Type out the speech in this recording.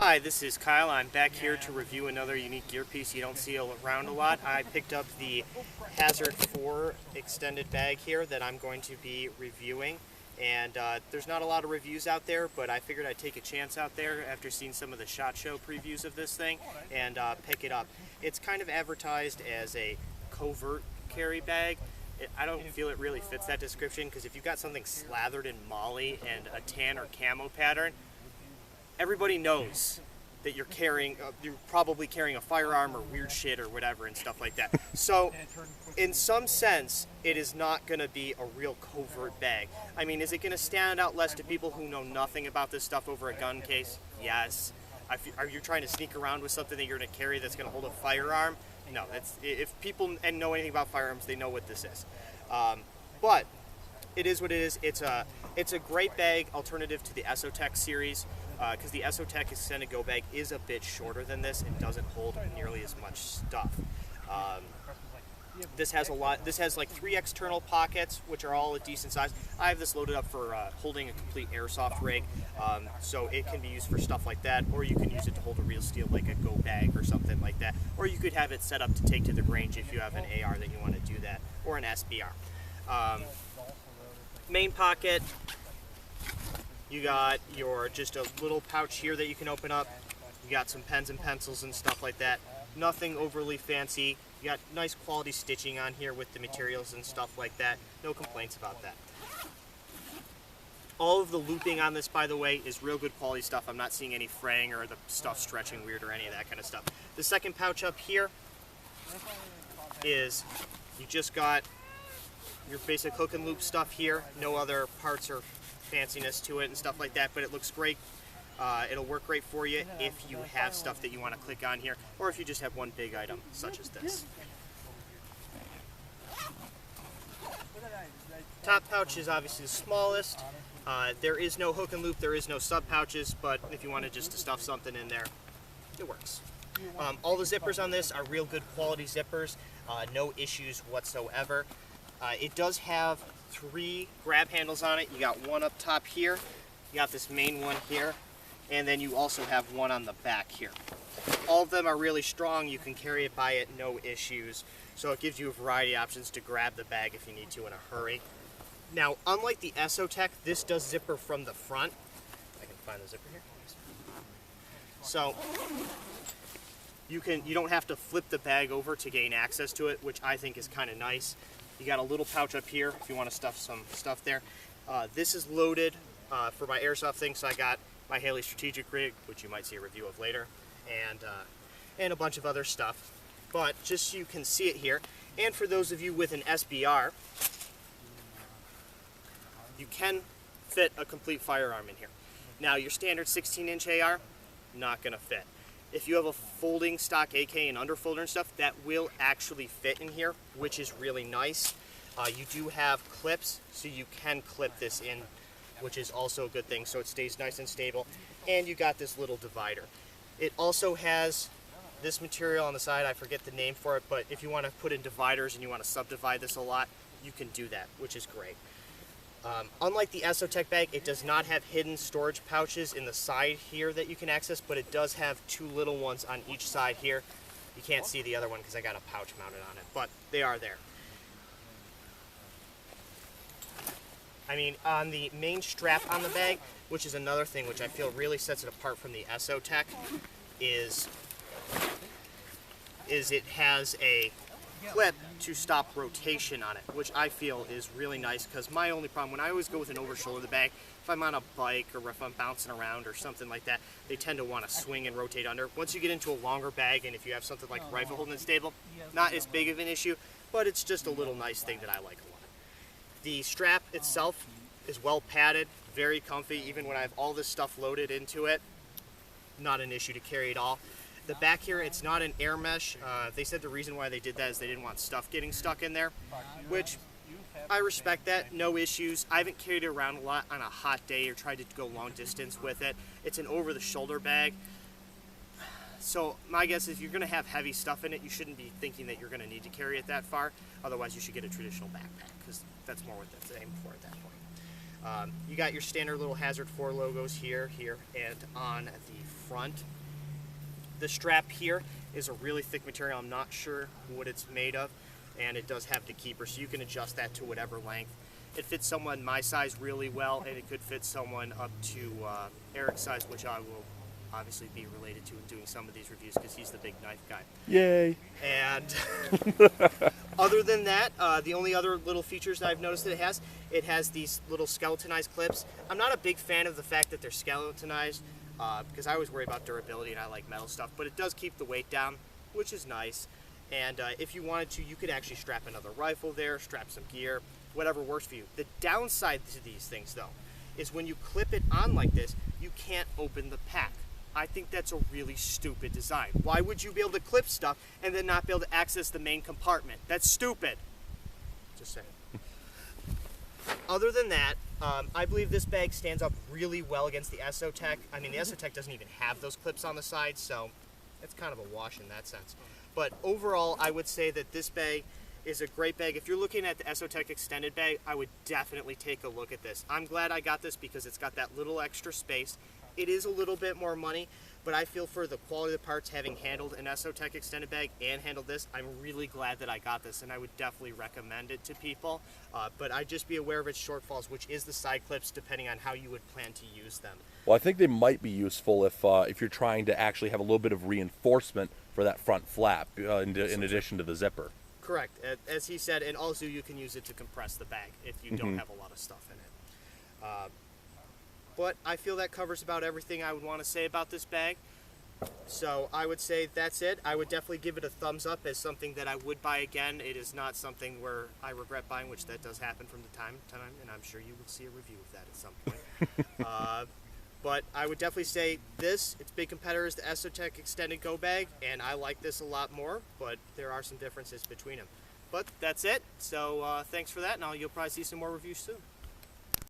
Hi, this is Kyle. I'm back here to review another unique gear piece you don't see around a lot. I picked up the Hazard 4 extended bag here that I'm going to be reviewing. And there's not a lot of reviews out there, but I figured I'd take a chance out there after seeing some of the SHOT Show previews of this thing and pick it up. It's kind of advertised as a covert carry bag. I don't feel it really fits that description, because if you've got something slathered in molly and a tan or camo pattern, everybody knows that you're probably carrying a firearm or weird shit or whatever and stuff like that. So, in some sense, it is not going to be a real covert bag. I mean, is it going to stand out less to people who know nothing about this stuff over a gun case? Yes. Are you trying to sneak around with something that you're going to carry that's going to hold a firearm? No. If people know anything about firearms, they know what this is. But it is what it is. It's a great bag alternative to the Esotec series, because the Esotec extended go bag is a bit shorter than this and doesn't hold nearly as much stuff. This has like 3 external pockets, which are all a decent size. I have this loaded up for holding a complete airsoft rig, so it can be used for stuff like that, or you can use it to hold a real steel like a go bag or something like that, or you could have it set up to take to the range if you have an AR that you want to do that, or an SBR. Main pocket, you got just a little pouch here that you can open up. You got some pens and pencils and stuff like that. Nothing overly fancy. You got nice quality stitching on here with the materials and stuff like that. No complaints about that. All of the looping on this, by the way, is real good quality stuff. I'm not seeing any fraying or the stuff stretching weird or any of that kind of stuff. The second pouch up here is you just got your basic hook and loop stuff here. No other parts or fanciness to it and stuff like that, but it looks great. It'll work great for you if you have stuff that you want to click on here, or if you just have one big item, such as this. Top pouch is obviously the smallest. There is no hook and loop, there is no sub pouches, but if you wanted just to stuff something in there, it works. All the zippers on this are real good quality zippers, no issues whatsoever. It does have 3 grab handles on it. You got one up top here, you got this main one here, and then you also have one on the back here. All of them are really strong. You can carry it by it, no issues. So it gives you a variety of options to grab the bag if you need to in a hurry. Now, unlike the Esotec, this does zipper from the front. I can find the zipper here. So you don't have to flip the bag over to gain access to it, which I think is kind of nice. You got a little pouch up here if you want to stuff some stuff there. This is loaded for my airsoft thing, so I got my Haley strategic rig, which you might see a review of later, and a bunch of other stuff. But just so you can see it here, and for those of you with an SBR, you can fit a complete firearm in here. Now, your standard 16-inch AR, not going to fit. If you have a folding stock AK and underfolder and stuff, that will actually fit in here, which is really nice. You do have clips, so you can clip this in, which is also a good thing, so it stays nice and stable. And you got this little divider. It also has this material on the side, I forget the name for it, but if you want to put in dividers and you want to subdivide this a lot, you can do that, which is great. Unlike the Esotec bag, it does not have hidden storage pouches in the side here that you can access, but it does have 2 little ones on each side here. You can't see the other one because I got a pouch mounted on it, but they are there. I mean, on the main strap on the bag, which is another thing which I feel really sets it apart from the Esotec, is it has a clip to stop rotation on it, which I feel is really nice, because my only problem, when I always go with an over-shoulder the bag, if I'm on a bike or if I'm bouncing around or something like that, they tend to want to swing and rotate under. Once you get into a longer bag, and if you have something like a rifle holding it stable, not as big of an issue, but it's just a little nice thing that I like a lot. The strap itself is well padded, very comfy, even when I have all this stuff loaded into it, not an issue to carry at all. The back here, it's not an air mesh. They said the reason why they did that is they didn't want stuff getting stuck in there, which I respect that, no issues. I haven't carried it around a lot on a hot day or tried to go long distance with it. It's an over-the-shoulder bag. So my guess is if you're going to have heavy stuff in it, you shouldn't be thinking that you're going to need to carry it that far. Otherwise, you should get a traditional backpack, because that's more what that's aimed for at that point. You got your standard little Hazard 4 logos here, and on the front. The strap here is a really thick material. I'm not sure what it's made of, and it does have the keeper, so you can adjust that to whatever length. It fits someone my size really well, and it could fit someone up to Eric's size, which I will obviously be related to in doing some of these reviews because he's the big knife guy. Yay! And other than that, the only other little features that I've noticed that it has these little skeletonized clips. I'm not a big fan of the fact that they're skeletonized because I always worry about durability and I like metal stuff, but it does keep the weight down, which is nice. And if you wanted to, you could actually strap another rifle there, strap some gear, whatever works for you. The downside to these things, though, is when you clip it on like this, you can't open the pack. I think that's a really stupid design. Why would you be able to clip stuff and then not be able to access the main compartment? That's stupid. Just saying. Other than that, I believe this bag stands up really well against the Esotec. I mean, the Esotec doesn't even have those clips on the side, so it's kind of a wash in that sense. But overall, I would say that this bag is a great bag. If you're looking at the Esotec extended bag, I would definitely take a look at this. I'm glad I got this because it's got that little extra space. It is a little bit more money, but I feel for the quality of the parts, having handled an Esotec extended bag and handled this, I'm really glad that I got this, and I would definitely recommend it to people. But I'd just be aware of its shortfalls, which is the side clips, depending on how you would plan to use them. Well, I think they might be useful if you're trying to actually have a little bit of reinforcement for that front flap in addition to the zipper. Correct, as he said, and also you can use it to compress the bag if you don't have a lot of stuff in it. But I feel that covers about everything I would want to say about this bag. So I would say that's it. I would definitely give it a thumbs up as something that I would buy again. It is not something where I regret buying, which that does happen from time to time, and I'm sure you will see a review of that at some point. But I would definitely say its big competitor is the Esotec Extended Go Bag, and I like this a lot more, but there are some differences between them. But that's it. So thanks for that, and you'll probably see some more reviews soon.